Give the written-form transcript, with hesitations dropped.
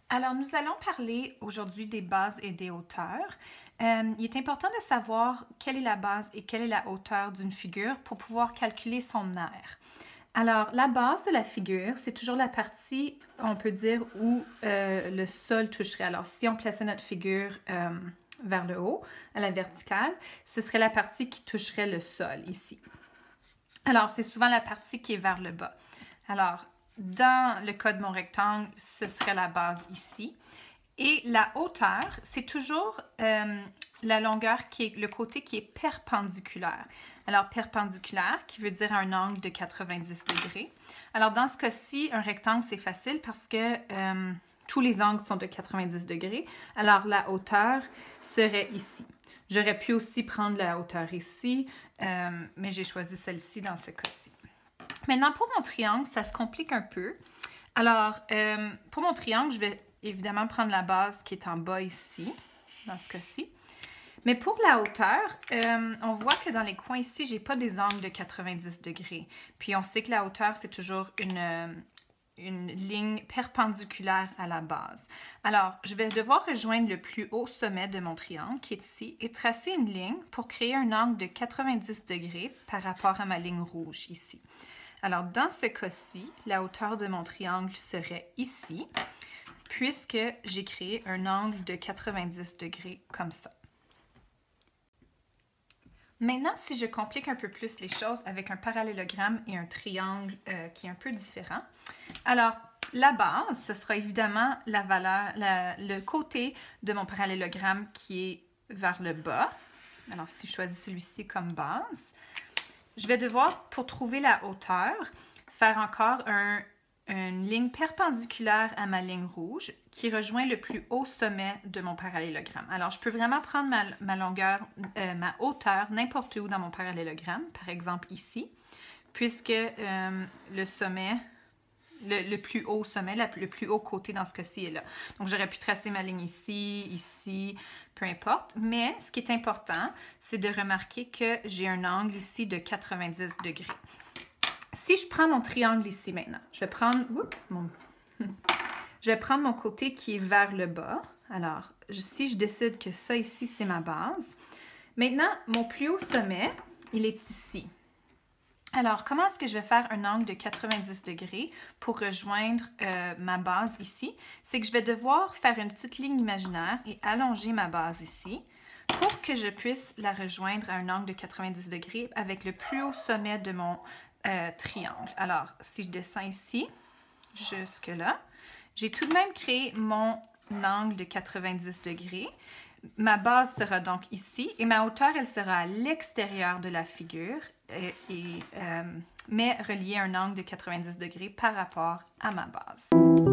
Alors, nous allons parler aujourd'hui des bases et des hauteurs. Il est important de savoir quelle est la base et quelle est la hauteur d'une figure pour pouvoir calculer son aire. Alors, la base de la figure, c'est toujours la partie, on peut dire, où le sol toucherait. Alors, si on plaçait notre figure vers le haut, à la verticale, ce serait la partie qui toucherait le sol ici. Alors, c'est souvent la partie qui est vers le bas. Alors, dans le cas de mon rectangle, ce serait la base ici. Et la hauteur, c'est toujours la longueur qui est le côté qui est perpendiculaire. Alors, perpendiculaire, qui veut dire un angle de 90 degrés. Alors, dans ce cas-ci, un rectangle, c'est facile parce que tous les angles sont de 90 degrés. Alors, la hauteur serait ici. J'aurais pu aussi prendre la hauteur ici, mais j'ai choisi celle-ci dans ce cas-ci. Maintenant, pour mon triangle, ça se complique un peu. Alors, pour mon triangle, je vais évidemment prendre la base qui est en bas ici, dans ce cas-ci. Mais pour la hauteur, on voit que dans les coins ici, je n'ai pas des angles de 90 degrés. Puis, on sait que la hauteur, c'est toujours une ligne perpendiculaire à la base. Alors, je vais devoir rejoindre le plus haut sommet de mon triangle, qui est ici, et tracer une ligne pour créer un angle de 90 degrés par rapport à ma ligne rouge ici. Alors, dans ce cas-ci, la hauteur de mon triangle serait ici, puisque j'ai créé un angle de 90 degrés comme ça. Maintenant, si je complique un peu plus les choses avec un parallélogramme et un triangle qui est un peu différent, alors la base, ce sera évidemment la valeur, le côté de mon parallélogramme qui est vers le bas. Alors, si je choisis celui-ci comme base, je vais devoir, pour trouver la hauteur, faire encore une ligne perpendiculaire à ma ligne rouge qui rejoint le plus haut sommet de mon parallélogramme. Alors, je peux vraiment prendre ma longueur, ma hauteur n'importe où dans mon parallélogramme, par exemple ici, puisque le sommet, le plus haut sommet, le plus haut côté dans ce cas-ci est là. Donc, j'aurais pu tracer ma ligne ici, ici, peu importe. Mais ce qui est important, c'est de remarquer que j'ai un angle ici de 90 degrés. Si je prends mon triangle ici maintenant, je vais prendre mon côté qui est vers le bas. Alors, si je décide que ça ici, c'est ma base. Maintenant, mon plus haut sommet, il est ici. Alors, comment est-ce que je vais faire un angle de 90 degrés pour rejoindre ma base ici? C'est que je vais devoir faire une petite ligne imaginaire et allonger ma base ici pour que je puisse la rejoindre à un angle de 90 degrés avec le plus haut sommet de mon triangle. Alors, si je descends ici, jusque là, j'ai tout de même créé mon angle de 90 degrés. Ma base sera donc ici et ma hauteur, elle sera à l'extérieur de la figure, mais reliée à un angle de 90 degrés par rapport à ma base.